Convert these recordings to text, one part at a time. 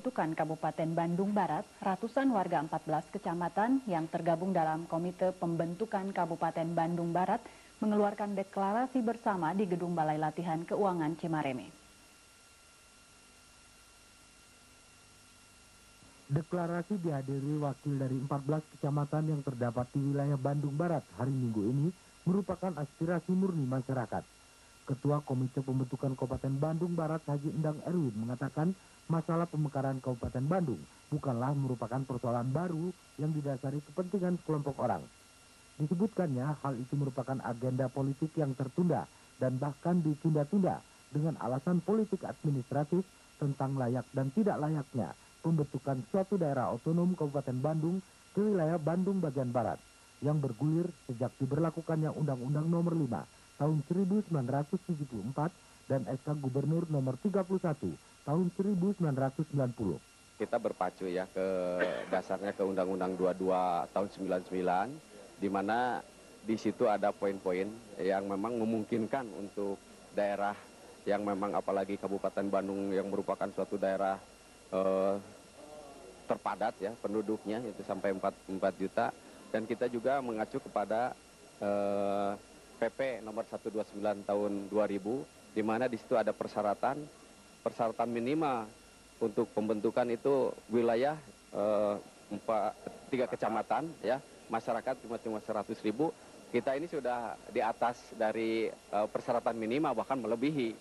Pembentukan Kabupaten Bandung Barat, ratusan warga 14 kecamatan yang tergabung dalam Komite Pembentukan Kabupaten Bandung Barat mengeluarkan deklarasi bersama di Gedung Balai Latihan Keuangan Cimareme. Deklarasi dihadiri wakil dari 14 kecamatan yang terdapat di wilayah Bandung Barat hari Minggu ini merupakan aspirasi murni masyarakat. Ketua Komite Pembentukan Kabupaten Bandung Barat Haji Endang Erwin mengatakan masalah pemekaran Kabupaten Bandung bukanlah merupakan persoalan baru yang didasari kepentingan sekelompok orang. Disebutkannya hal itu merupakan agenda politik yang tertunda dan bahkan ditunda-tunda dengan alasan politik administratif tentang layak dan tidak layaknya pembentukan suatu daerah otonom Kabupaten Bandung ke wilayah Bandung bagian Barat yang bergulir sejak diberlakukannya Undang-Undang Nomor 5 tahun 1974 dan SK Gubernur Nomor 31 tahun 1990. Kita berpacu ya ke dasarnya ke Undang-Undang 22 tahun 99, di mana di situ ada poin-poin yang memang memungkinkan untuk daerah yang memang apalagi Kabupaten Bandung yang merupakan suatu daerah terpadat ya penduduknya itu sampai 4 juta, dan kita juga mengacu kepada PP nomor 129 tahun 2000, di mana di situ ada persyaratan minimal untuk pembentukan itu wilayah 3 kecamatan ya, masyarakat cuma 100.000. Kita ini sudah di atas dari persyaratan minimal, bahkan melebihi.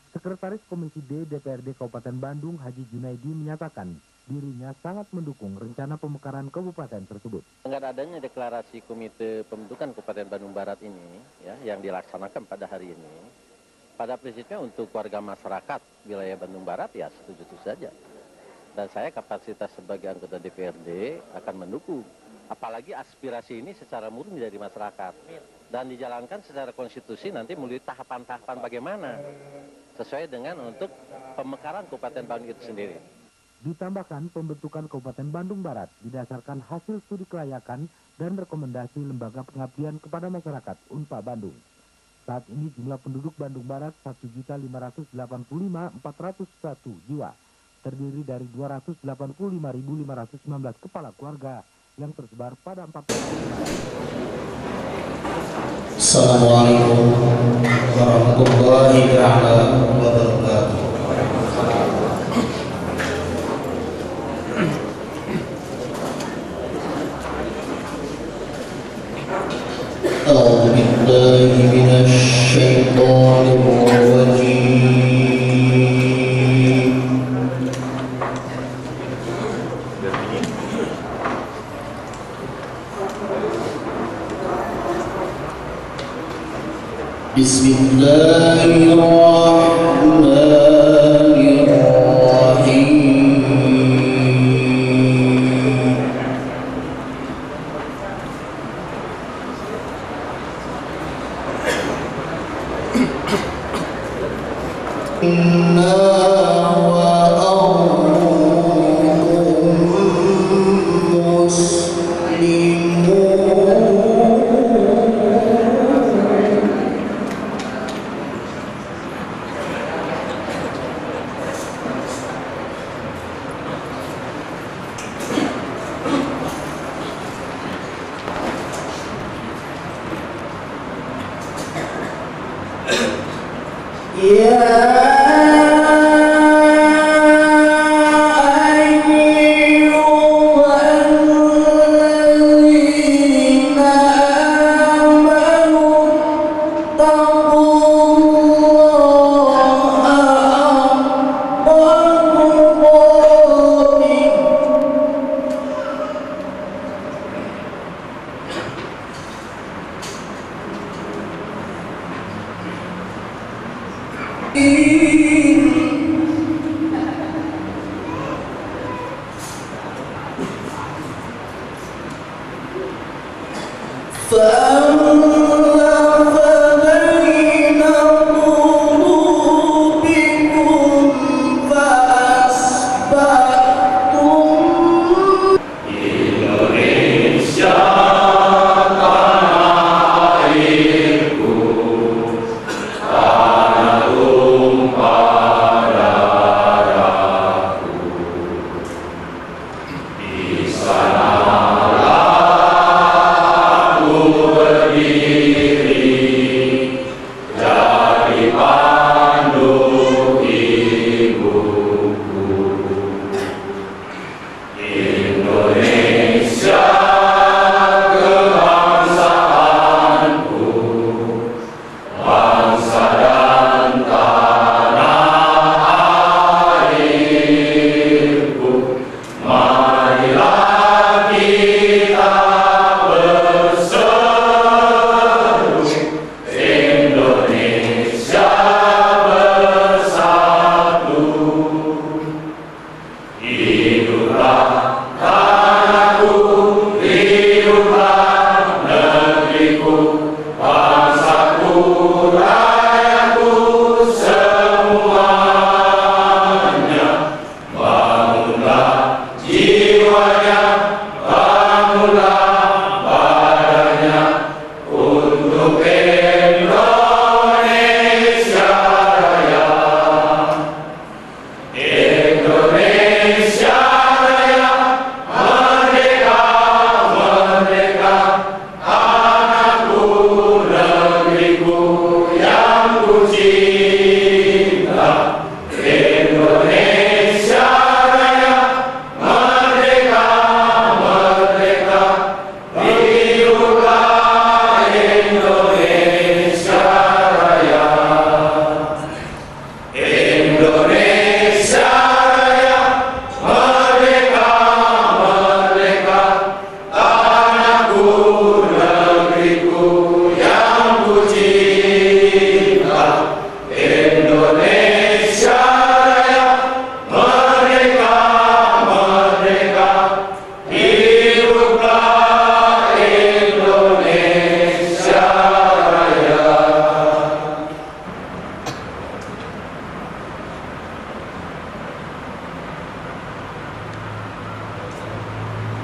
Sekretaris Komisi D DPRD Kabupaten Bandung Haji Junaidi menyatakan dirinya sangat mendukung rencana pemekaran kabupaten tersebut. Dengan adanya deklarasi Komite Pembentukan Kabupaten Bandung Barat ini, ya, yang dilaksanakan pada hari ini, pada prinsipnya untuk warga masyarakat wilayah Bandung Barat ya setuju saja. Dan saya kapasitas sebagai anggota DPRD akan mendukung. Apalagi aspirasi ini secara murni dari masyarakat dan dijalankan secara konstitusi nanti melalui tahapan-tahapan bagaimana sesuai dengan untuk pemekaran Kabupaten Bandung itu sendiri. Ditambahkan pembentukan Kabupaten Bandung Barat didasarkan hasil studi kelayakan dan rekomendasi Lembaga Pengabdian kepada Masyarakat UNPA Bandung. Saat ini jumlah penduduk Bandung Barat 1.585.401 jiwa, terdiri dari 285.519 kepala keluarga yang tersebar pada 4. Assalamualaikum warahmatullahi wabarakatuh. أعوذ بالله من الشيطان الرجيم بسم الله الرحمن الرحيم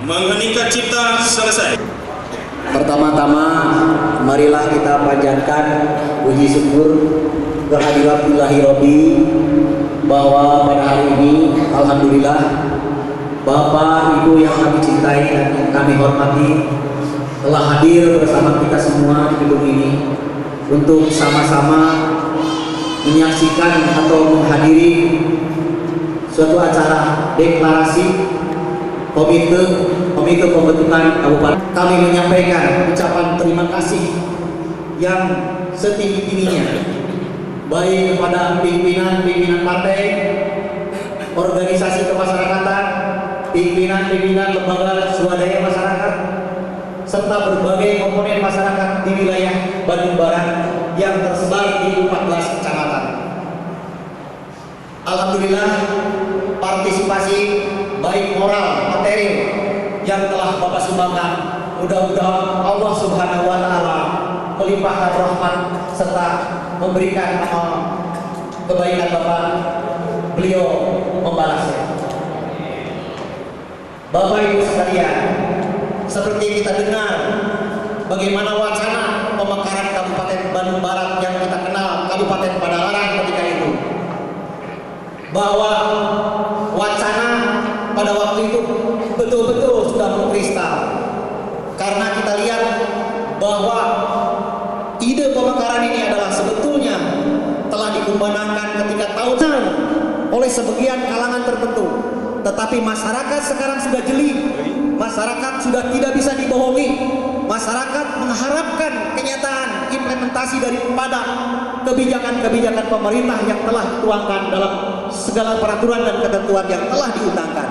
Mengheningkan cipta selesai. Pertama-tama marilah kita panjatkan puji syukur kehadirat Ilahi Robbi bahwa pada hari ini alhamdulillah Bapak Ibu yang kami cintai dan yang kami hormati telah hadir bersama kita semua di gedung ini untuk sama-sama menyaksikan atau menghadiri suatu acara deklarasi Komite Pembentukan Kabupaten. Kami menyampaikan ucapan terima kasih yang setinggi-tingginya baik kepada pimpinan-pimpinan partai, organisasi kemasyarakatan, pimpinan-pimpinan lembaga swadaya masyarakat, serta berbagai komponen masyarakat di wilayah Bandung Barat yang tersebar di 14 kecamatan. Alhamdulillah, partisipasi baik moral, materi yang telah Bapak sumbangkan, mudah-mudahan Allah Subhanahu wa Ta'ala melimpahkan rahmat serta memberikan kebaikan Bapak, beliau membalasnya. Bapak Ibu sekalian, seperti kita dengar bagaimana wacana pemekaran Kabupaten Bandung Barat yang kita kenal Kabupaten Padalarang ketika itu, bahwa wacana pada waktu itu betul-betul sudah mengkristal, karena kita lihat bahwa ide pemekaran ini adalah sebetulnya telah dikembangkan ketika tahun oleh sebagian kalangan tertentu, tetapi masyarakat sekarang sudah jeli, masyarakat sudah tidak bisa dibohongi, masyarakat mengharapkan kenyataan implementasi daripada kebijakan-kebijakan pemerintah yang telah dituangkan dalam segala peraturan dan ketentuan yang telah diundangkan.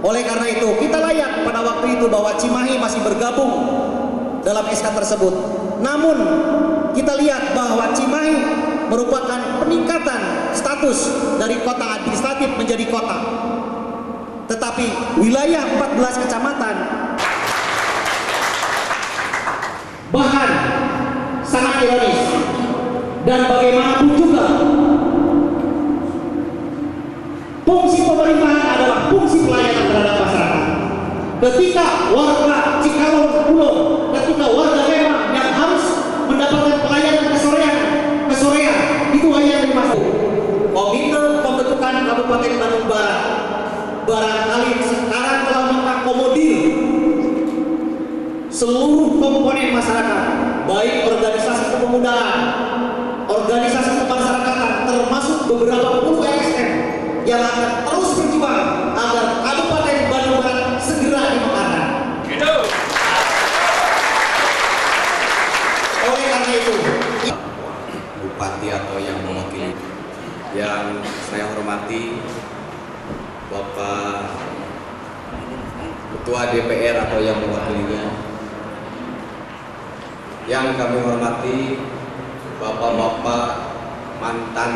Oleh karena itu, kita layak pada waktu itu bahwa Cimahi masih bergabung dalam SK tersebut. Namun, kita lihat bahwa Cimahi merupakan peningkatan status dari kota administratif menjadi kota. Tetapi wilayah 14 kecamatan bahkan sangat ironis, dan bagaimanapun juga fungsi pemerintahan adalah fungsi pelayanan terhadap masyarakat. Ketika warga Cikalong Pulau, ketika warga Lembang yang harus mendapatkan pelayanan kesorean itu hanya yang dimaksud. Komite Pembentukan Kabupaten Bandung Barat barangkali sekarang telah mengakomodir seluruh komponen masyarakat, baik organisasi kepemudaan, organisasi kemasyarakatan, termasuk beberapa puluh LSM yang akan terus berjuang agar Kabupaten Bandung Barat segera dimekarkan. Oleh karena itu, Bupati atau yang mewakili, yang saya hormati Bapak Ketua DPR atau yang mewakilinya, yang kami hormati Bapak-bapak mantan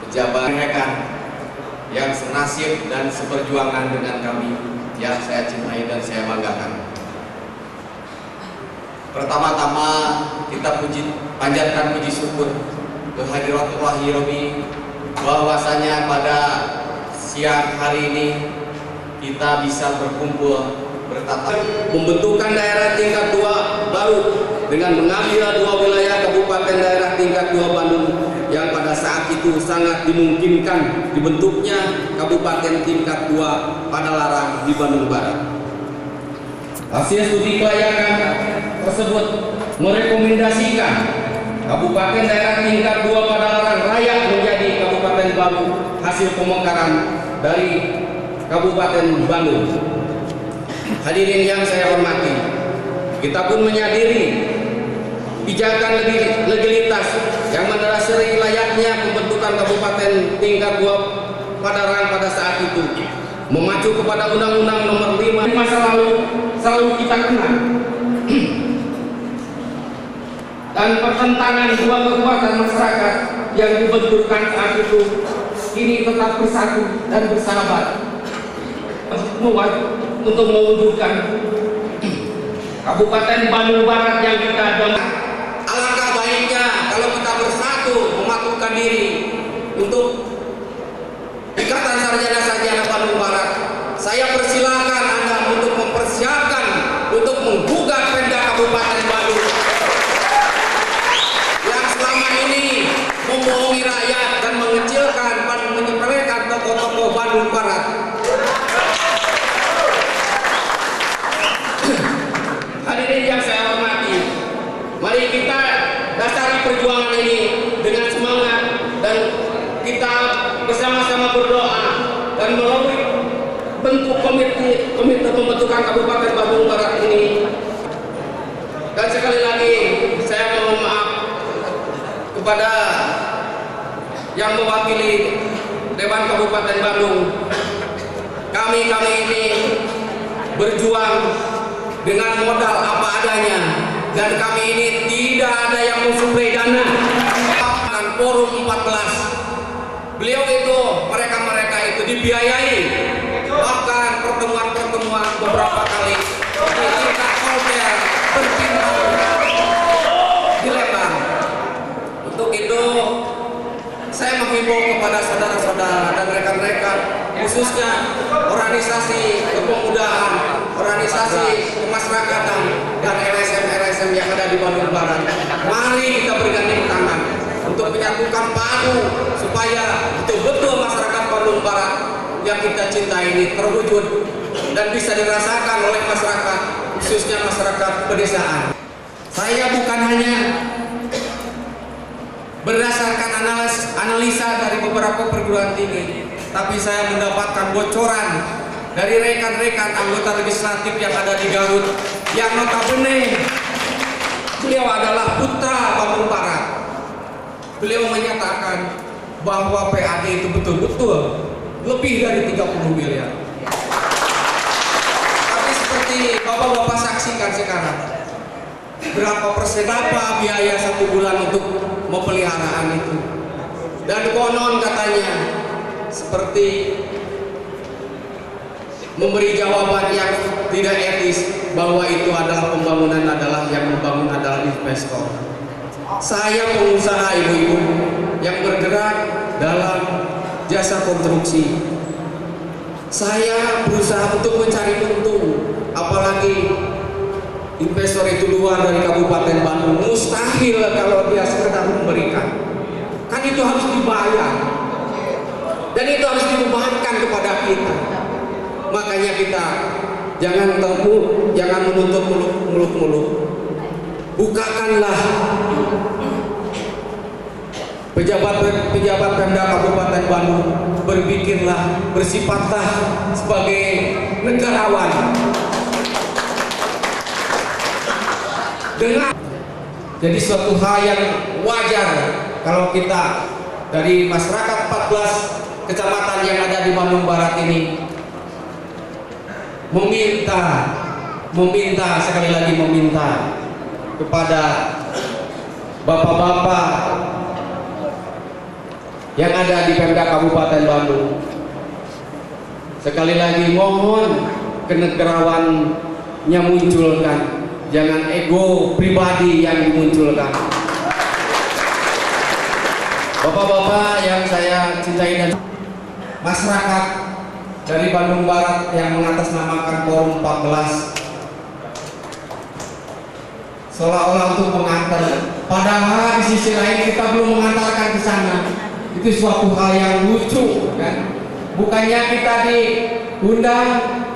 pejabat mereka yang senasib dan seperjuangan dengan kami, yang saya cintai dan saya banggakan. Pertama-tama kita panjatkan puji syukur kehadirat Ilahi Robbi bahwasanya pada siang hari ini kita bisa berkumpul bertatap. Pembentukan daerah tingkat 2 baru dengan mengambil 2 wilayah kabupaten daerah tingkat 2 Bandung yang pada saat itu sangat dimungkinkan dibentuknya kabupaten tingkat 2 Padalarang di Bandung Barat. Hasil studi kelayakan tersebut merekomendasikan kabupaten daerah tingkat 2 Padalarang layak menjadi kabupaten baru hasil pemekaran dari Kabupaten Bandung. Hadirin yang saya hormati, kita pun menyadari pijakan legalitas yang mendasari layaknya pembentukan kabupaten tingkat 2 Padalarang pada saat itu memacu kepada Undang-Undang Nomor 5 di masa lalu selalu kita kenal. Dan pertentangan dua kekuatan masyarakat yang dibenturkan saat itu kini tetap bersatu dan bersahabat untuk mewujudkan Kabupaten Bandung Barat yang kita damai. Alangkah baiknya kalau kita bersatu mematukan diri untuk Ikatan Sarjana-Sarjana Bandung Barat. Saya persilakan Anda untuk mempersiapkan untuk menggugat Pemda Kabupaten Bandung yang selama ini membohongi rakyat dan mengecilkan dan menyepelekan tokoh-tokoh Bandung Barat. Hadirin yang saya hormati, mari kita dasari perjuangan ini dengan semangat dan kita bersama-sama berdoa dan melalui bentuk komite pembentukan Kabupaten Bandung Barat ini. Dan sekali lagi saya mohon maaf kepada yang mewakili Dewan Kabupaten Bandung. Kami ini berjuang dengan modal apa adanya dan kami ini tidak ada yang mensuplai dana. Dan Forum 14 beliau itu mereka itu dibiayai, bahkan pertemuan beberapa kali di tingkat hotel berbintang di Lembang. Untuk itu saya menghimbau kepada saudara-saudara dan rekan-rekan, khususnya organisasi kepemudaan, organisasi kemasyarakatan dan LSM yang ada di Bandung Barat. Mari kita bergandeng tangan untuk menyatukan padu supaya betul-betul masyarakat Bandung Barat yang kita cintai ini terwujud dan bisa dirasakan oleh masyarakat, khususnya masyarakat pedesaan. Saya bukan hanya berdasarkan analisa dari beberapa perguruan tinggi, tapi saya mendapatkan bocoran dari rekan-rekan anggota legislatif yang ada di Garut yang notabene beliau adalah putra Bandung Barat. Beliau menyatakan bahwa PAD itu betul-betul lebih dari 30 miliar. Tapi seperti bapak-bapak saksikan sekarang, berapa persen apa biaya 1 bulan untuk memeliharaan itu. Dan konon katanya seperti memberi jawaban yang tidak etis bahwa itu adalah pembangunan yang membangun adalah investor. Saya pengusaha ibu-ibu yang bergerak dalam jasa konstruksi. Saya berusaha untuk mencari untung, apalagi investor itu luar dari Kabupaten Bandung. Mustahil kalau dia sekedar memberikan. Kan itu harus dibayar. Dan itu harus dibebankan kepada kita. Makanya kita jangan menuntut muluk-muluk. Bukakanlah pejabat Pemda Kabupaten Bandung, berpikirlah, bersifatlah sebagai negarawan. Jadi suatu hal yang wajar kalau kita dari masyarakat 14 kecamatan yang ada di Bandung Barat ini meminta sekali lagi meminta kepada bapak-bapak yang ada di Pemda Kabupaten Bandung, sekali lagi mohon kenegarawannya munculkan, jangan ego pribadi yang dimunculkan. Bapak-bapak yang saya cintai dan masyarakat dari Bandung Barat yang mengatasnamakan Forum 14 seolah-olah untuk mengantar, padahal di sisi lain kita belum mengantarkan ke sana. Itu suatu hal yang lucu, kan? Bukannya kita diundang,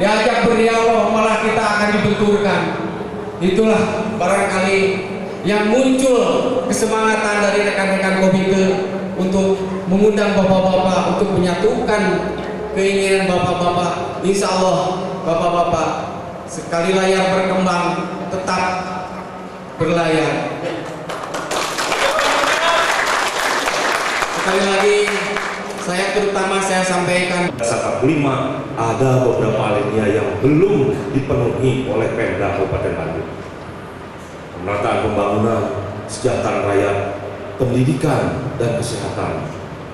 diajak berdialog, malah kita akan dibenturkan. Itulah barangkali yang muncul kesemangatan dari rekan-rekan komite untuk mengundang bapak-bapak untuk menyatukan keinginan bapak-bapak. Insya Allah bapak-bapak sekali layar berkembang tetap berlayar. Sekali lagi saya sampaikan. Dasar 45 ada beberapa alinea yang belum dipenuhi oleh Pemda Kabupaten Bandung. Pemerataan pembangunan, kesejahteraan rakyat, pendidikan dan kesehatan,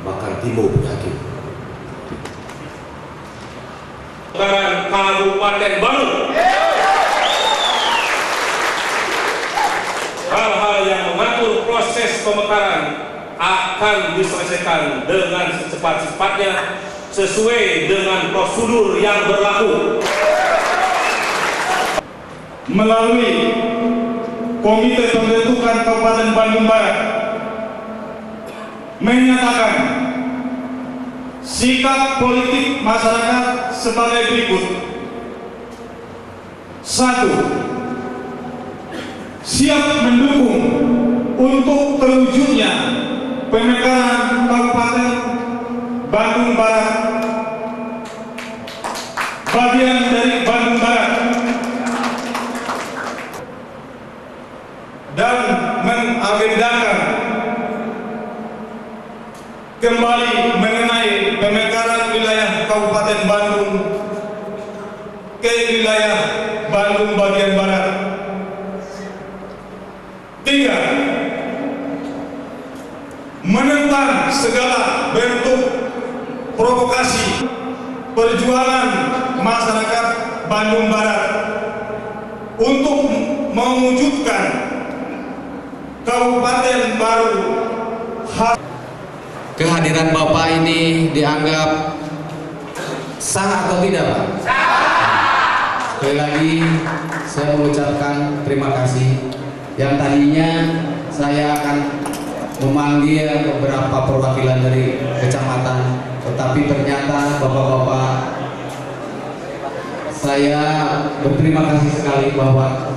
bahkan timbul penyakit. Kabupaten Bandung. Hal-hal yang mengatur proses pemekaran akan diselesaikan dengan secepat-cepatnya sesuai dengan prosedur yang berlaku. Melalui Komite Pembentukan Kabupaten Bandung Barat menyatakan sikap politik masyarakat sebagai berikut. 1. Siap mendukung untuk terwujudnya pemekaran Kabupaten Bandung Barat, bagian dari Bandung Barat, dan mengagendakan kembali mengenai pemekaran wilayah Kabupaten Bandung ke wilayah Bandung bagian Barat. 3. Menentang segala bentuk provokasi perjuangan masyarakat Bandung Barat untuk mewujudkan kabupaten baru. Kehadiran Bapak ini dianggap sah atau tidak, Pak? Sekali lagi saya mengucapkan terima kasih. Yang tadinya saya akan memanggil beberapa perwakilan dari kecamatan, tetapi ternyata bapak-bapak, saya berterima kasih sekali bahwa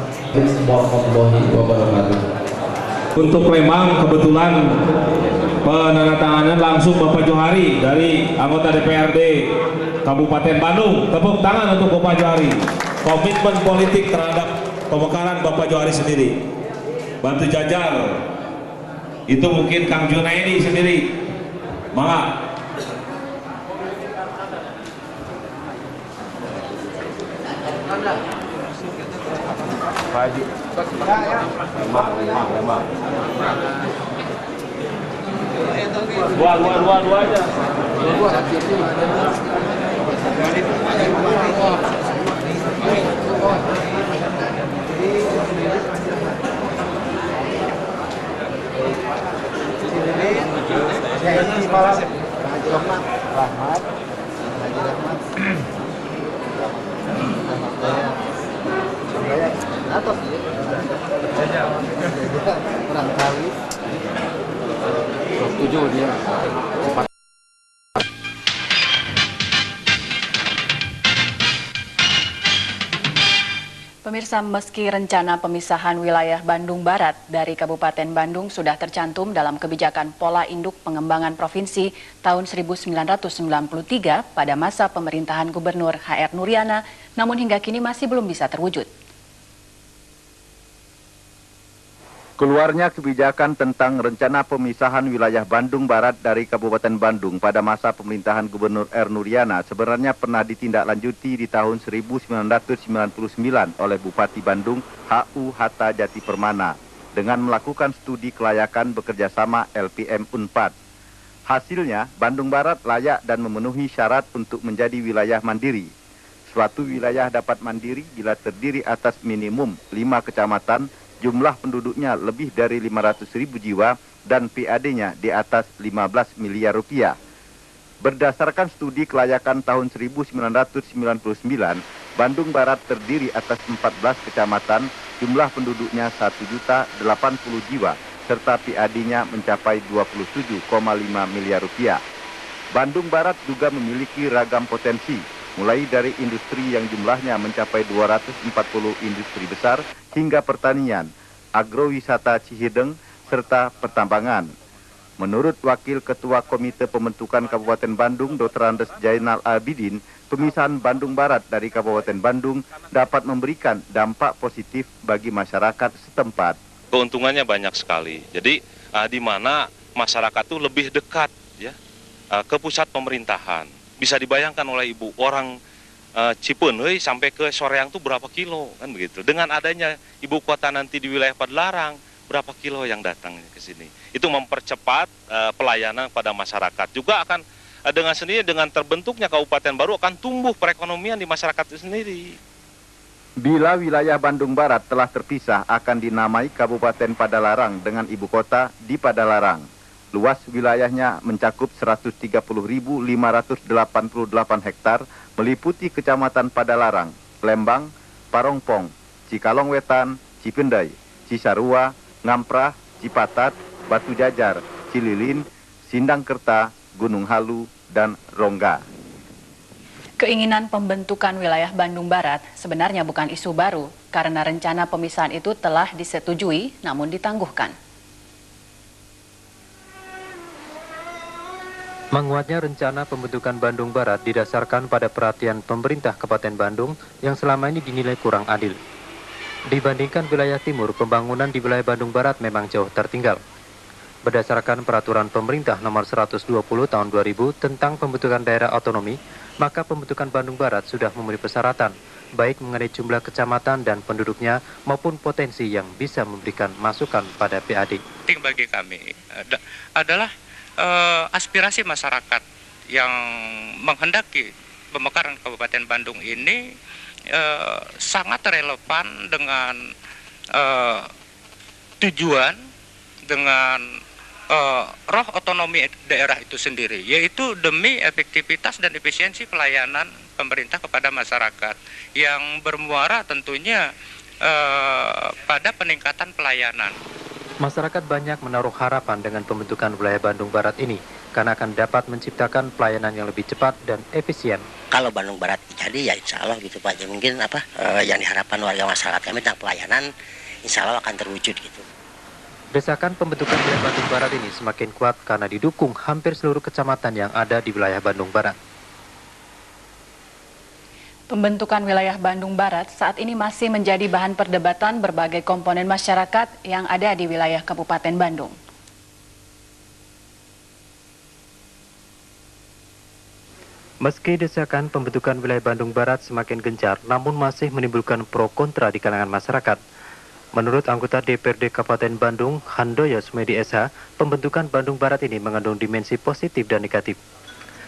warahmatullahi wabarakatuh. Untuk Lembang kebetulan penandatanganan langsung Bapak Johari dari anggota DPRD Kabupaten Bandung. Tepuk tangan untuk Bapak Johari. Komitmen politik terhadap pemekaran Bapak Johari sendiri. Bantu jajar. Itu mungkin Kang Junaidi sendiri. Mangga. Pak Haji. Lemang. Dua aja. Pemirsa, meski rencana pemisahan wilayah Bandung Barat dari Kabupaten Bandung sudah tercantum dalam kebijakan pola induk pengembangan provinsi tahun 1993 pada masa pemerintahan Gubernur HR Nuryana, namun hingga kini masih belum bisa terwujud. Keluarnya kebijakan tentang rencana pemisahan wilayah Bandung Barat dari Kabupaten Bandung pada masa pemerintahan Gubernur R. Nuryana sebenarnya pernah ditindaklanjuti di tahun 1999 oleh Bupati Bandung H.U. Hatta Jati Permana dengan melakukan studi kelayakan bekerjasama LPM Unpad. Hasilnya, Bandung Barat layak dan memenuhi syarat untuk menjadi wilayah mandiri. Suatu wilayah dapat mandiri bila terdiri atas minimum 5 kecamatan, jumlah penduduknya lebih dari 500.000 jiwa dan PAD-nya di atas 15 miliar rupiah. Berdasarkan studi kelayakan tahun 1999, Bandung Barat terdiri atas 14 kecamatan, jumlah penduduknya 1.080 jiwa, serta PAD-nya mencapai 27,5 miliar rupiah. Bandung Barat juga memiliki ragam potensi, mulai dari industri yang jumlahnya mencapai 240 industri besar, hingga pertanian, agrowisata Cihideng, serta pertambangan. Menurut Wakil Ketua Komite Pembentukan Kabupaten Bandung, Dr. Andes Jainal Abidin, pemisahan Bandung Barat dari Kabupaten Bandung dapat memberikan dampak positif bagi masyarakat setempat. Keuntungannya banyak sekali. Jadi di mana masyarakat itu lebih dekat ya ke pusat pemerintahan. Bisa dibayangkan oleh ibu, orang Cipeuneuy sampai ke Soreang itu berapa kilo kan begitu. Dengan adanya ibu kota nanti di wilayah Padalarang, berapa kilo yang datang ke sini. Itu mempercepat pelayanan pada masyarakat. Juga akan dengan sendiri dengan terbentuknya kabupaten baru akan tumbuh perekonomian di masyarakat itu sendiri. Bila wilayah Bandung Barat telah terpisah, akan dinamai Kabupaten Padalarang dengan ibu kota di Padalarang. Luas wilayahnya mencakup 130.588 hektar, meliputi Kecamatan Padalarang, Lembang, Parongpong, Cikalong Wetan, Cipendai, Cisarua, Ngamprah, Cipatat, Batu Jajar, Cililin, Sindangkerta, Gunung Halu, dan Rongga. Keinginan pembentukan wilayah Bandung Barat sebenarnya bukan isu baru karena rencana pemisahan itu telah disetujui namun ditangguhkan. Menguatnya rencana pembentukan Bandung Barat didasarkan pada perhatian pemerintah Kabupaten Bandung yang selama ini dinilai kurang adil. Dibandingkan wilayah timur, pembangunan di wilayah Bandung Barat memang jauh tertinggal. Berdasarkan peraturan pemerintah nomor 120 tahun 2000 tentang pembentukan daerah otonomi, maka pembentukan Bandung Barat sudah memenuhi persyaratan, baik mengenai jumlah kecamatan dan penduduknya maupun potensi yang bisa memberikan masukan pada PAD. Penting bagi kami adalah aspirasi masyarakat yang menghendaki pemekaran Kabupaten Bandung ini sangat relevan dengan tujuan, dengan roh otonomi daerah itu sendiri, yaitu demi efektivitas dan efisiensi pelayanan pemerintah kepada masyarakat yang bermuara tentunya pada peningkatan pelayanan. Masyarakat banyak menaruh harapan dengan pembentukan wilayah Bandung Barat ini karena akan dapat menciptakan pelayanan yang lebih cepat dan efisien. Kalau Bandung Barat jadi ya insya Allah gitu Pak, mungkin yang diharapkan warga masyarakat kami tentang pelayanan insya Allah akan terwujud gitu. Desakan pembentukan wilayah Bandung Barat ini semakin kuat karena didukung hampir seluruh kecamatan yang ada di wilayah Bandung Barat. Pembentukan wilayah Bandung Barat saat ini masih menjadi bahan perdebatan berbagai komponen masyarakat yang ada di wilayah Kabupaten Bandung. Meski desakan pembentukan wilayah Bandung Barat semakin gencar, namun masih menimbulkan pro kontra di kalangan masyarakat. Menurut anggota DPRD Kabupaten Bandung, Handoyo Sumedi SH, pembentukan Bandung Barat ini mengandung dimensi positif dan negatif.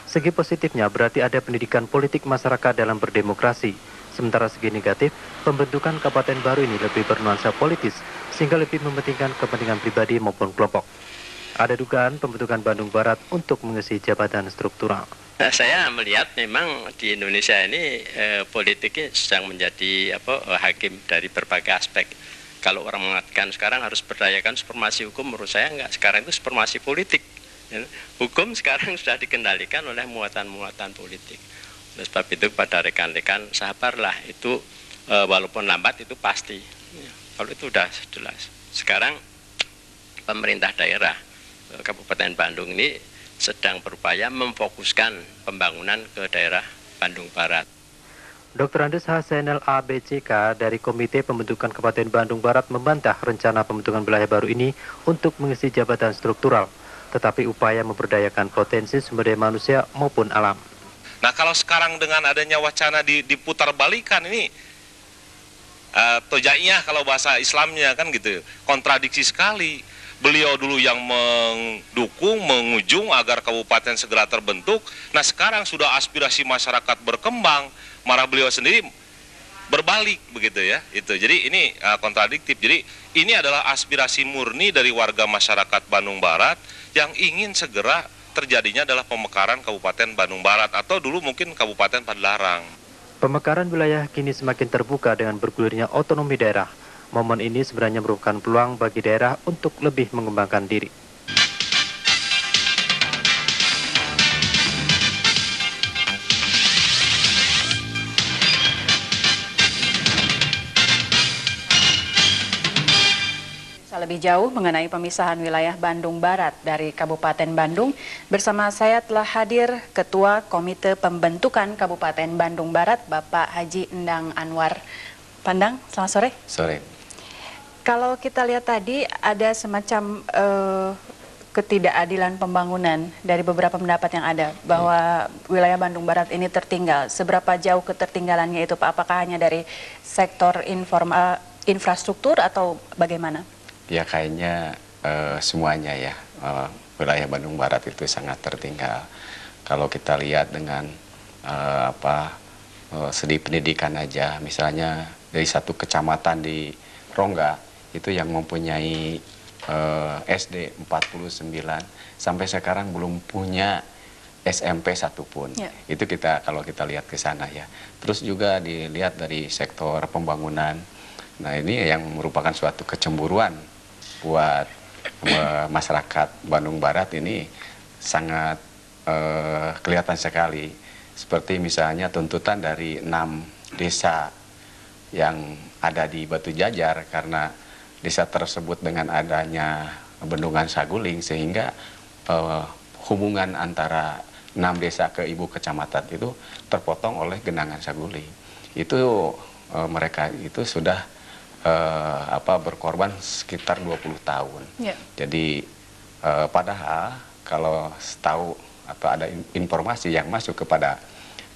Segi positifnya berarti ada pendidikan politik masyarakat dalam berdemokrasi. Sementara segi negatif, pembentukan kabupaten baru ini lebih bernuansa politis, sehingga lebih mementingkan kepentingan pribadi maupun kelompok. Ada dugaan pembentukan Bandung Barat untuk mengisi jabatan struktural. Saya melihat memang di Indonesia ini politiknya sedang menjadi hakim dari berbagai aspek. Kalau orang mengatakan sekarang harus berdayakan supremasi hukum, menurut saya enggak. Sekarang itu supremasi politik. Hukum sekarang sudah dikendalikan oleh muatan-muatan politik. Oleh sebab itu pada rekan-rekan sabarlah, itu walaupun lambat itu pasti. Kalau itu sudah jelas. Sekarang pemerintah daerah Kabupaten Bandung ini sedang berupaya memfokuskan pembangunan ke daerah Bandung Barat. Dr. Andes Hasanel ABCK dari Komite Pembentukan Kabupaten Bandung Barat membantah rencana pembentukan wilayah baru ini untuk mengisi jabatan struktural, tetapi upaya memberdayakan potensi sumber daya manusia maupun alam. Nah, kalau sekarang dengan adanya wacana diputar balikan ini, tojaiyah kalau bahasa Islamnya kan gitu, kontradiksi sekali. Beliau dulu yang mendukung, mengujung agar kabupaten segera terbentuk. Nah, sekarang sudah aspirasi masyarakat berkembang, malah beliau sendiri berbalik begitu ya. Itu. Jadi ini kontradiktif. Jadi ini adalah aspirasi murni dari warga masyarakat Bandung Barat yang ingin segera terjadinya adalah pemekaran Kabupaten Bandung Barat atau dulu mungkin Kabupaten Padalarang. Pemekaran wilayah kini semakin terbuka dengan bergulirnya otonomi daerah. Momen ini sebenarnya merupakan peluang bagi daerah untuk lebih mengembangkan diri. Lebih jauh mengenai pemisahan wilayah Bandung Barat dari Kabupaten Bandung, bersama saya telah hadir Ketua Komite Pembentukan Kabupaten Bandung Barat, Bapak Haji Endang Anwar. Pandang, selamat sore. Sore. Kalau kita lihat tadi ada semacam ketidakadilan pembangunan dari beberapa pendapat yang ada bahwa wilayah Bandung Barat ini tertinggal. Seberapa jauh ketertinggalannya itu, Pak? Apakah hanya dari sektor infrastruktur atau bagaimana? Ya kayaknya semuanya ya, wilayah Bandung Barat itu sangat tertinggal. Kalau kita lihat dengan segi pendidikan aja, misalnya dari satu kecamatan di Rongga itu yang mempunyai SD 49 sampai sekarang belum punya SMP satupun. Ya. Itu kalau kita lihat ke sana ya. Terus juga dilihat dari sektor pembangunan. Nah ini yang merupakan suatu kecemburuan buat masyarakat Bandung Barat ini sangat kelihatan sekali. Seperti misalnya tuntutan dari 6 desa yang ada di Batu Jajar, karena desa tersebut dengan adanya bendungan Saguling sehingga hubungan antara 6 desa ke ibu kecamatan itu terpotong oleh genangan Saguling. Itu mereka itu sudah berkorban sekitar 20 tahun. Yeah. Jadi padahal kalau tahu atau ada informasi yang masuk kepada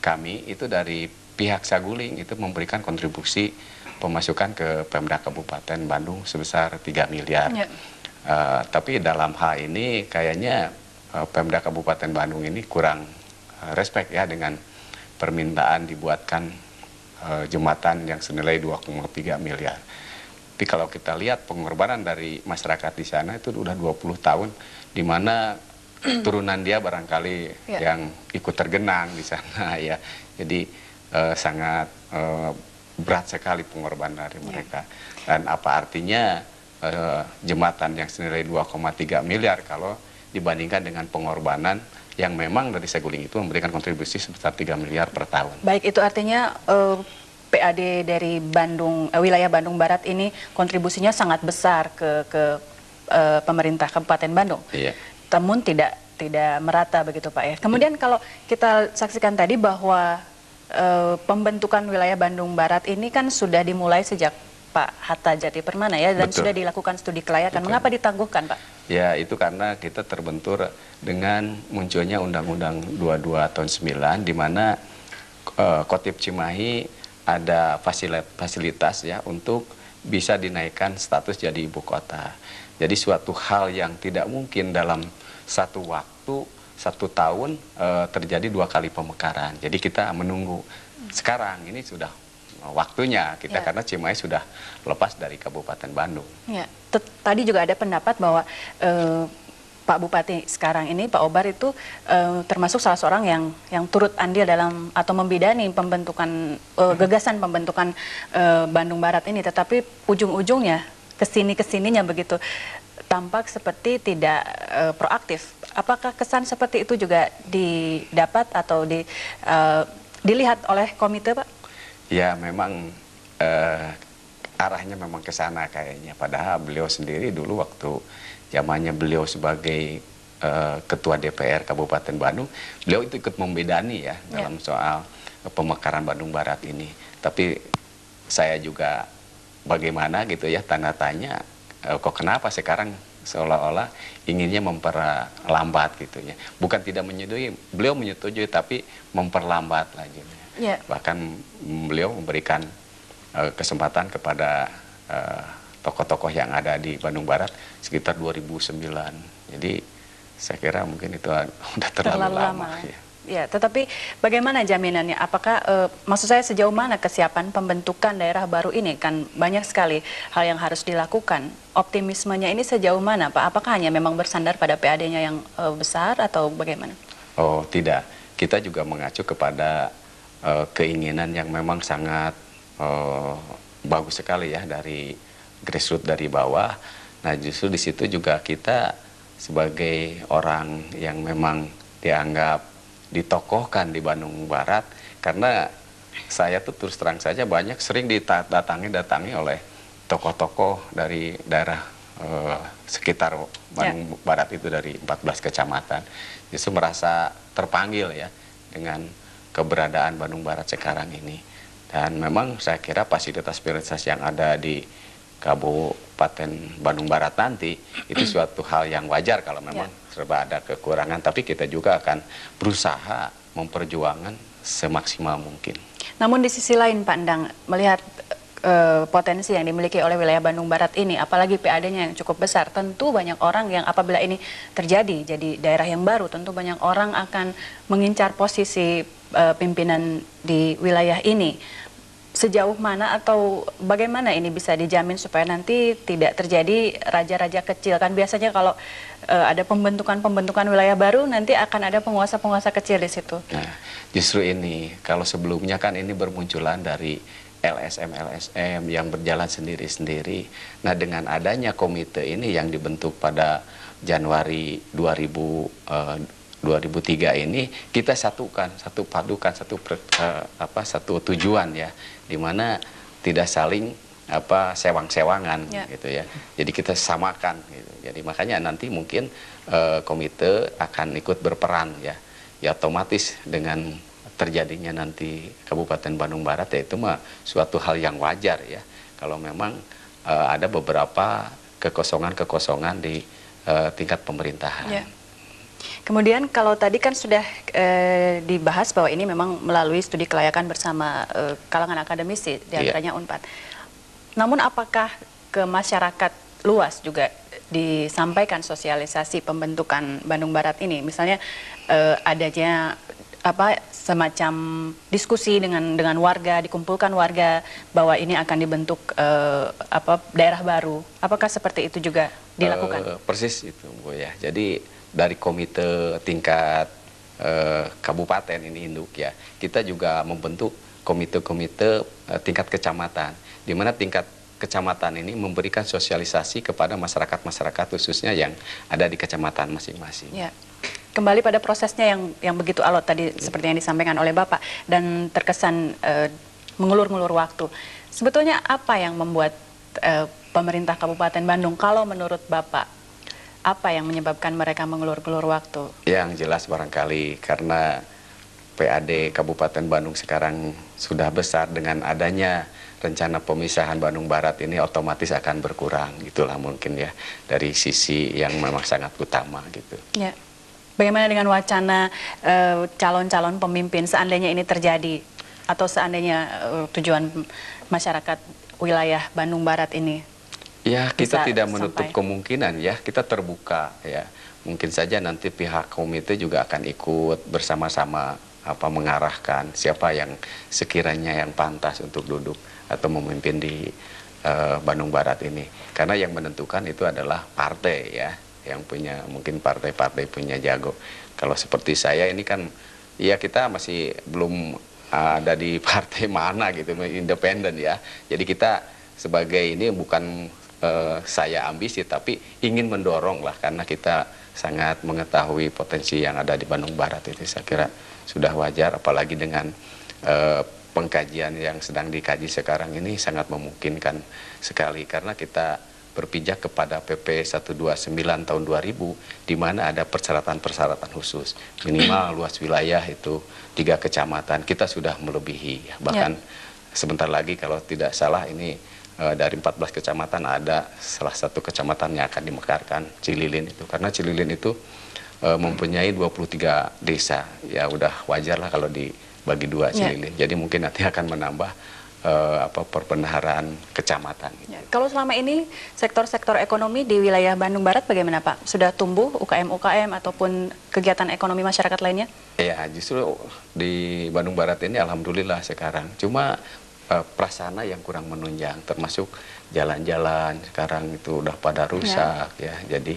kami itu dari pihak Saguling itu memberikan kontribusi pemasukan ke Pemda Kabupaten Bandung sebesar 3 miliar. Yeah. Tapi dalam hal ini kayaknya Pemda Kabupaten Bandung ini kurang respect ya dengan permintaan dibuatkan jembatan yang senilai 2,3 miliar. Tapi kalau kita lihat pengorbanan dari masyarakat di sana itu udah 20 tahun, di mana turunan dia barangkali yang ikut tergenang di sana ya. Jadi sangat berat sekali pengorbanan dari mereka. Dan apa artinya jembatan yang senilai 2,3 miliar kalau dibandingkan dengan pengorbanan yang memang dari Saguling itu memberikan kontribusi sebesar 3 miliar per tahun. Baik, itu artinya PAD dari wilayah Bandung Barat ini kontribusinya sangat besar ke pemerintah Kabupaten Bandung. Iya. Namun tidak merata begitu Pak ya. Kemudian kalau kita saksikan tadi bahwa pembentukan wilayah Bandung Barat ini kan sudah dimulai sejak Pak Hatta Jati Permana ya, dan sudah dilakukan studi kelayakan. Mengapa ditangguhkan Pak? Ya itu karena kita terbentur dengan munculnya Undang-Undang 22 tahun 9 di mana Kotip Cimahi ada fasilitas ya untuk bisa dinaikkan status jadi ibu kota. Jadi suatu hal yang tidak mungkin dalam satu waktu, 1 tahun terjadi 2 kali pemekaran. Jadi kita menunggu. Sekarang ini sudah waktunya kita karena Cimahi sudah lepas dari Kabupaten Bandung. Ya. Tadi juga ada pendapat bahwa Pak Bupati sekarang ini, Pak Obar itu termasuk salah seorang yang turut andil dalam atau membidani pembentukan gagasan pembentukan Bandung Barat ini, tetapi ujung-ujungnya kesininya begitu tampak seperti tidak proaktif. Apakah kesan seperti itu juga didapat atau dilihat oleh komite, Pak? Ya memang arahnya memang ke sana kayaknya. Padahal beliau sendiri dulu waktu zamannya beliau sebagai Ketua DPR Kabupaten Bandung, beliau itu ikut membedani ya dalam soal pemekaran Bandung Barat ini. Tapi saya juga bagaimana gitu ya, tanda tanya, kok kenapa sekarang seolah-olah inginnya memperlambat gitu ya. Bukan tidak menyetujui, beliau menyetujui tapi memperlambat lagi. Bahkan beliau memberikan kesempatan kepada tokoh-tokoh yang ada di Bandung Barat sekitar 2009. Jadi saya kira mungkin itu udah terlalu lama. Ya. Ya, tetapi bagaimana jaminannya? Apakah, maksud saya sejauh mana kesiapan pembentukan daerah baru ini? Kan banyak sekali hal yang harus dilakukan. Optimismenya ini sejauh mana, Pak? Apakah hanya memang bersandar pada PAD-nya yang besar atau bagaimana? Oh, tidak. Kita juga mengacu kepada keinginan yang memang sangat bagus sekali ya dari grassroots, dari bawah. Nah, justru di situ juga kita sebagai orang yang memang dianggap ditokohkan di Bandung Barat, karena saya tuh terus terang saja sering didatangi oleh tokoh-tokoh dari daerah sekitar Bandung Barat itu dari 14 kecamatan. Justru merasa terpanggil ya dengan keberadaan Bandung Barat sekarang ini. Dan memang saya kira fasilitas-fasilitas yang ada di Kabupaten Bandung Barat nanti itu suatu hal yang wajar kalau memang serba ada kekurangan, tapi kita juga akan berusaha memperjuangkan semaksimal mungkin. Namun di sisi lain Pak Endang, melihat potensi yang dimiliki oleh wilayah Bandung Barat ini, apalagi PAD-nya yang cukup besar, tentu banyak orang yang apabila ini terjadi, jadi daerah yang baru, tentu banyak orang akan mengincar posisi pimpinan di wilayah ini. Sejauh mana atau bagaimana ini bisa dijamin supaya nanti tidak terjadi raja-raja kecil? Kan biasanya kalau ada pembentukan wilayah baru, nanti akan ada penguasa-penguasa kecil di situ. Nah, justru ini, kalau sebelumnya kan ini bermunculan dari LSM yang berjalan sendiri-sendiri. Nah, dengan adanya komite ini yang dibentuk pada Januari 2003 ini, kita satukan, satu tujuan ya, dimana tidak saling sewang-sewangan gitu ya. Jadi kita samakan gitu. Jadi makanya nanti mungkin komite akan ikut berperan ya. Ya otomatis dengan terjadinya nanti Kabupaten Bandung Barat ya itu mah suatu hal yang wajar ya. Kalau memang ada beberapa kekosongan di tingkat pemerintahan. Ya. Kemudian kalau tadi kan sudah dibahas bahwa ini memang melalui studi kelayakan bersama kalangan akademisi, diantaranya UNPAD. Namun apakah ke masyarakat luas juga disampaikan sosialisasi pembentukan Bandung Barat ini? Misalnya adanya semacam diskusi dengan warga, dikumpulkan warga bahwa ini akan dibentuk daerah baru. Apakah seperti itu juga dilakukan? Persis itu Bu ya. Jadi dari komite tingkat kabupaten ini induk ya, kita juga membentuk komite-komite tingkat kecamatan, di mana tingkat kecamatan ini memberikan sosialisasi kepada masyarakat khususnya yang ada di kecamatan masing-masing. Ya. Kembali pada prosesnya yang begitu alot tadi seperti yang disampaikan oleh Bapak dan terkesan mengulur-ngulur waktu. Sebetulnya apa yang membuat pemerintah Kabupaten Bandung, kalau menurut Bapak, apa yang menyebabkan mereka mengulur-ngulur waktu? Yang jelas barangkali karena PAD Kabupaten Bandung sekarang sudah besar, dengan adanya rencana pemisahan Bandung Barat ini otomatis akan berkurang, gitulah mungkin ya, dari sisi yang memang sangat utama gitu. Ya. Bagaimana dengan wacana calon-calon pemimpin seandainya ini terjadi, atau seandainya tujuan masyarakat wilayah Bandung Barat ini? Ya, kita tidak menutup kemungkinan ya, kita terbuka ya. Mungkin saja nanti pihak komite juga akan ikut bersama-sama mengarahkan siapa yang sekiranya yang pantas untuk duduk atau memimpin di Bandung Barat ini. Karena yang menentukan itu adalah partai ya, yang punya, mungkin partai-partai punya jago. Kalau seperti saya ini kan, ya kita masih belum ada di partai mana gitu, independen ya. Jadi kita sebagai ini bukan saya ambisi, tapi ingin mendorong lah, karena kita sangat mengetahui potensi yang ada di Bandung Barat itu. Saya kira sudah wajar, apalagi dengan pengkajian yang sedang dikaji sekarang ini sangat memungkinkan sekali, karena kita berpijak kepada PP 129 tahun 2000, di mana ada persyaratan-persyaratan khusus. Minimal luas wilayah itu 3 kecamatan, kita sudah melebihi. Bahkan sebentar lagi kalau tidak salah ini dari 14 kecamatan ada salah satu kecamatan yang akan dimekarkan, Cililin itu. Karena Cililin itu mempunyai 23 desa. Ya udah wajar lah kalau dibagi 2 Cililin. Jadi mungkin nanti akan menambah perbendaharaan kecamatan. Ya, kalau selama ini sektor-sektor ekonomi di wilayah Bandung Barat bagaimana Pak? Sudah tumbuh UKM-UKM ataupun kegiatan ekonomi masyarakat lainnya? Ya, justru di Bandung Barat ini alhamdulillah sekarang. Cuma prasarana yang kurang menunjang, termasuk jalan-jalan sekarang itu udah pada rusak ya. Jadi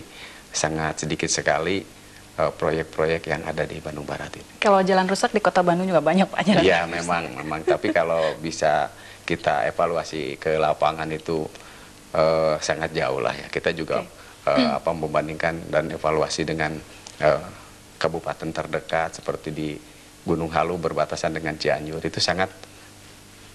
sangat sedikit sekali proyek-proyek yang ada di Bandung Barat ini. Kalau jalan rusak di Kota Bandung juga banyak Pak jalan. Iya, memang. Tapi kalau bisa kita evaluasi ke lapangan itu sangat jauh lah ya. Kita juga membandingkan dan evaluasi dengan kabupaten terdekat seperti di Gunung Halu berbatasan dengan Cianjur itu sangat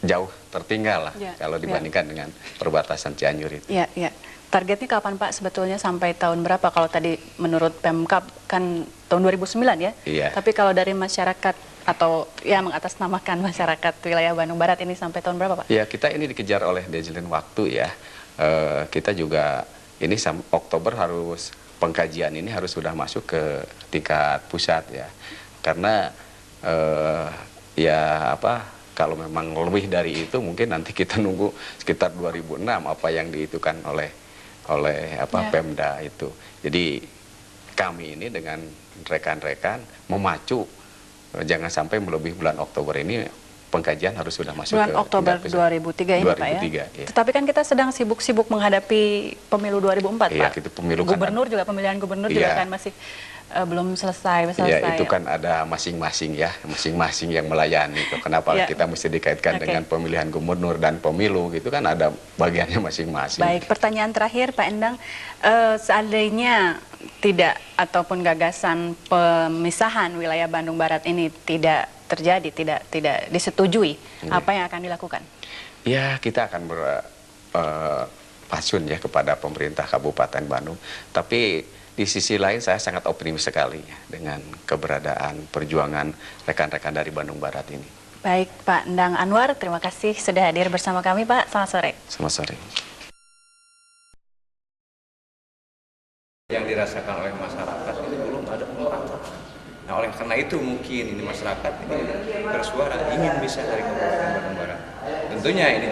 jauh tertinggal lah kalau dibandingkan dengan perbatasan Cianjur itu. Iya, iya. Targetnya kapan Pak sebetulnya, sampai tahun berapa? Kalau tadi menurut Pemkab kan tahun 2009 ya? Iya. Tapi kalau dari masyarakat atau ya mengatasnamakan masyarakat wilayah Bandung Barat ini sampai tahun berapa Pak? Ya, kita ini dikejar oleh deadline waktu ya. Kita juga ini Oktober harus pengkajian ini harus sudah masuk ke tingkat pusat ya. Karena kalau memang lebih dari itu mungkin nanti kita nunggu sekitar 2006 apa yang diitukan oleh Pemda itu. Jadi kami ini dengan rekan-rekan memacu jangan sampai melebihi bulan Oktober ini pengkajian harus sudah masuk bulan ke Oktober 2003 ini 2003, Pak ya. Ya. Tetapi kan kita sedang sibuk-sibuk menghadapi pemilu 2004 Pak. Itu pemilu gubernur juga, pemilihan gubernur juga kan masih belum selesai. Ya, itu kan ada masing-masing yang melayani. Kenapa kita mesti dikaitkan dengan pemilihan gubernur dan pemilu gitu kan, ada bagiannya masing-masing. Baik, pertanyaan terakhir Pak Endang, seandainya tidak ataupun gagasan pemisahan wilayah Bandung Barat ini tidak terjadi, tidak disetujui, apa yang akan dilakukan? Ya, kita akan berpasun ya kepada pemerintah Kabupaten Bandung. Tapi di sisi lain saya sangat optimis sekali ya, dengan keberadaan perjuangan rekan-rekan dari Bandung Barat ini. Baik, Pak Endang Anwar, terima kasih sudah hadir bersama kami Pak. Selamat sore. Selamat sore. Yang dirasakan oleh masyarakat ini belum ada pemerataan. Nah, oleh karena itu mungkin ini masyarakat ini bersuara ingin bisa dari Kabupaten Bandung Barat. Tentunya ini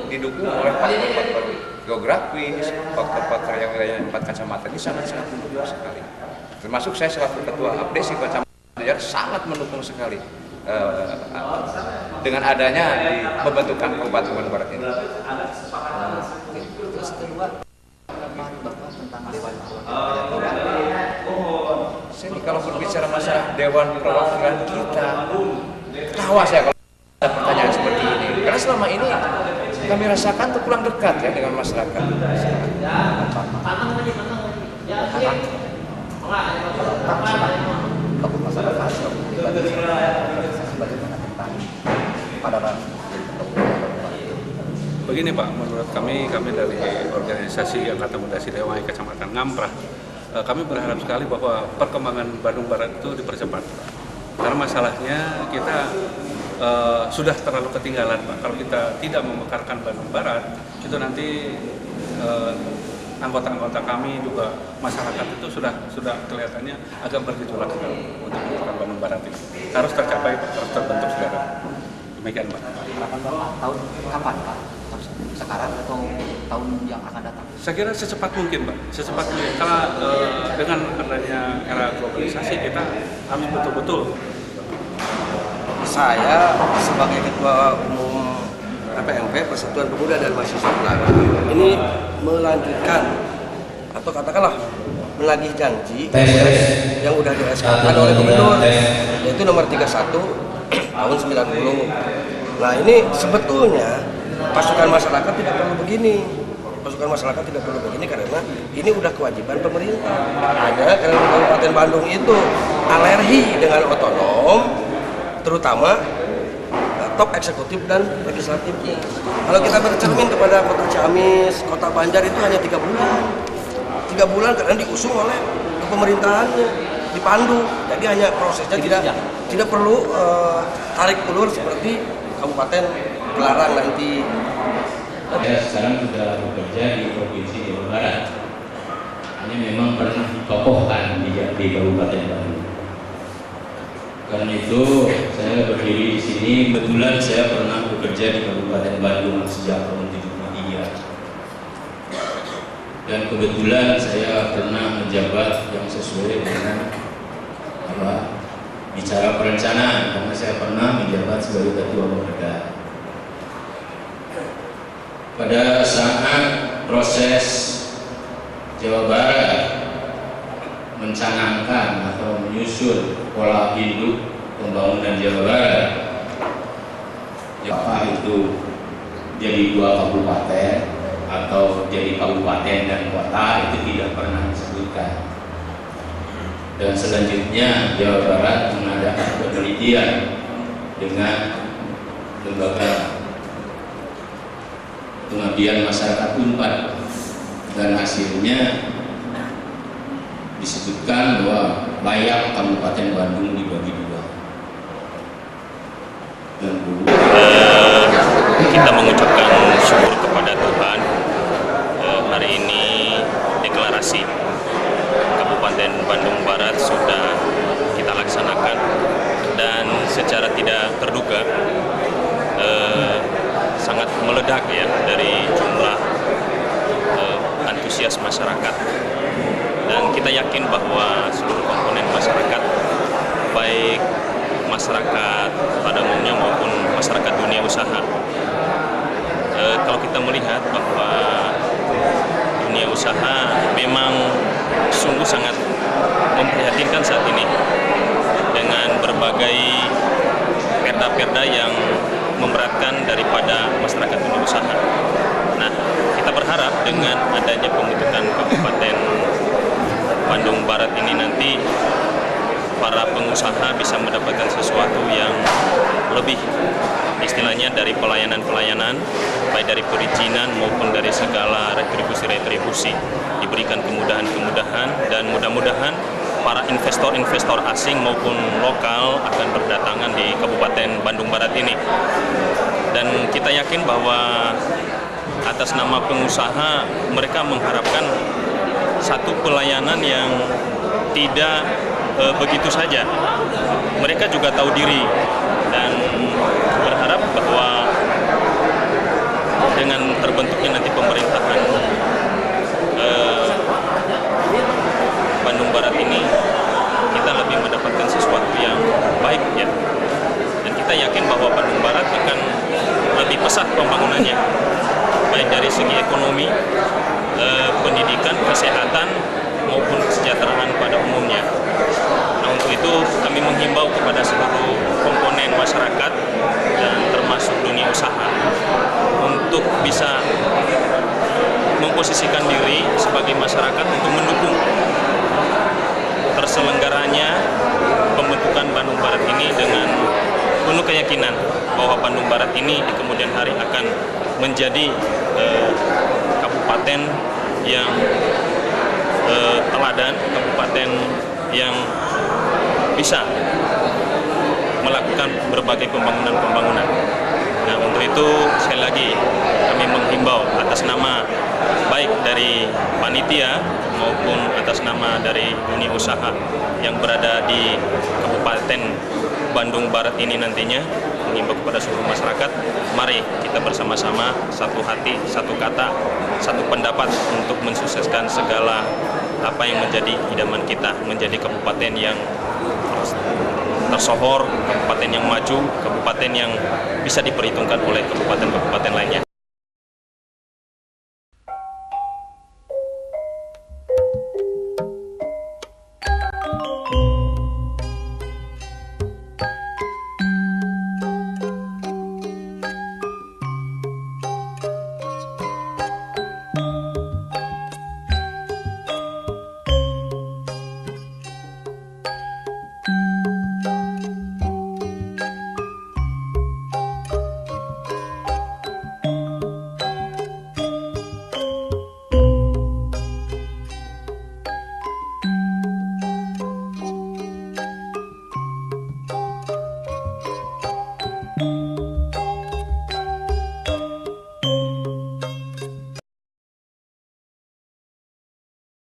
didukung oleh faktor-faktor geografis, faktor-faktor yang wilayah 4 kecamatan ini sangat-sangat mendukung sekali. Termasuk saya selaku ketua Abdesi Kecamatan sangat mendukung sekali dengan adanya di pembentukan Kabupaten Bandung Barat ini. Terus kedua, tentang Dewan Saya kalau berbicara masalah Dewan Perwakilan kita, ketawa saya kalau ada pertanyaan seperti ini. Karena selama ini kami rasakan itu kurang dekat ya dengan masyarakat. Begini Pak, menurut kami dari organisasi Angkatan Muda Sidewai Kecamatan Ngamprah, kami berharap sekali bahwa perkembangan Bandung Barat itu dipercepat. Karena masalahnya kita sudah terlalu ketinggalan Pak. Kalau kita tidak memekarkan Bandung Barat, itu nanti anggota-anggota kami juga masyarakat itu sudah kelihatannya agak bergejolak untuk memekarkan Bandung Barat ini. Harus tercapai, harus terbentuk segera. Demikian Pak. Harapan Bapak tahun kapan Pak? Sekarang atau tahun yang akan datang? Saya kira secepat mungkin Pak, secepat mungkin. Karena dengan adanya era globalisasi kita harus betul-betul. Saya sebagai Ketua Umum PPMP Persatuan Pemuda dan Mahasiswa Pelana ini melanjutkan atau katakanlah menagih janji yang sudah dirasakan oleh Gubernur, yaitu nomor 31 tahun 90. Nah ini sebetulnya pasukan masyarakat tidak perlu begini. Pasukan masyarakat tidak perlu begini karena ini udah kewajiban pemerintah. Hanya karena Kabupaten Bandung itu alergi dengan otonom, terutama top eksekutif dan legislatifnya. Kalau kita bercermin kepada Kota Ciamis, Kota Banjar itu hanya 3 bulan. 3 bulan karena diusung oleh pemerintahannya, dipandu. Jadi hanya prosesnya tidak perlu tarik ulur seperti Kabupaten Kelarang nanti. Saya sekarang sudah bekerja di Provinsi Jawa Barat. Hanya memang pernah ditokohkan di Kabupaten Bandung. Karena itu saya berdiri di sini. Kebetulan saya pernah bekerja di Kabupaten Bandung sejak tahun 73. Dan kebetulan saya pernah menjabat yang sesuai dengan bicara perencanaan, karena saya pernah menjabat sebagai Ketua Bapeda. Pada saat proses Jawa Barat mencanangkan atau menyusun pola induk pembangunan Jawa Barat, apakah itu jadi 2 kabupaten atau jadi kabupaten dan kota, itu tidak pernah disebutkan. Dan selanjutnya Jawa Barat mengadakan penelitian dengan lembaga pengabdian masyarakat UNPAD, dan hasilnya disebutkan bahwa layak Kabupaten Bandung dibagi 2. Kita mengucapkan syukur kepada Tuhan. Hari ini deklarasi Kabupaten Bandung Barat sudah kita laksanakan, dan secara tidak terduga sangat meledak ya dari jumlah antusias masyarakat, dan kita yakin bahwa seluruh komponen masyarakat, baik masyarakat pada umumnya maupun masyarakat dunia usaha, kalau kita melihat bahwa dunia usaha memang sungguh sangat memprihatinkan saat ini dengan berbagai perda-perda yang memberatkan daripada masyarakat dunia usaha. Nah, kita berharap dengan adanya pembentukan Kabupaten Bandung Barat ini nanti para pengusaha bisa mendapatkan sesuatu yang lebih, istilahnya dari pelayanan-pelayanan, baik dari perizinan maupun dari segala retribusi-retribusi, diberikan kemudahan-kemudahan, dan mudah-mudahan para investor-investor asing maupun lokal akan berdatangan di Kabupaten Bandung Barat ini. Dan kita yakin bahwa atas nama pengusaha, mereka mengharapkan satu pelayanan yang tidak begitu saja. Mereka juga tahu diri dan berharap bahwa dengan terbentuknya nanti pemerintahan Bandung Barat ini, kita lebih mendapatkan sesuatu yang baik ya. Dan kita yakin bahwa Bandung Barat akan lebih pesat pembangunannya, baik dari segi ekonomi, pendidikan, kesehatan, maupun kesejahteraan pada umumnya. Nah, untuk itu kami menghimbau kepada seluruh komponen masyarakat dan termasuk dunia usaha untuk bisa memposisikan diri sebagai masyarakat untuk mendukung terselenggaranya pembentukan Bandung Barat ini, dengan penuh keyakinan bahwa Bandung Barat ini di kemudian hari akan menjadi kabupaten yang teladan, kabupaten yang bisa melakukan berbagai pembangunan-pembangunan. Nah, untuk itu sekali lagi kami menghimbau atas nama baik dari panitia maupun atas nama dari dunia usaha yang berada di Kabupaten Bandung Barat ini nantinya, mengimbau kepada seluruh masyarakat, mari kita bersama-sama satu hati, satu kata, satu pendapat untuk mensukseskan segala apa yang menjadi idaman kita, menjadi kabupaten yang tersohor, kabupaten yang maju, kabupaten yang bisa diperhitungkan oleh kabupaten-kabupaten lainnya.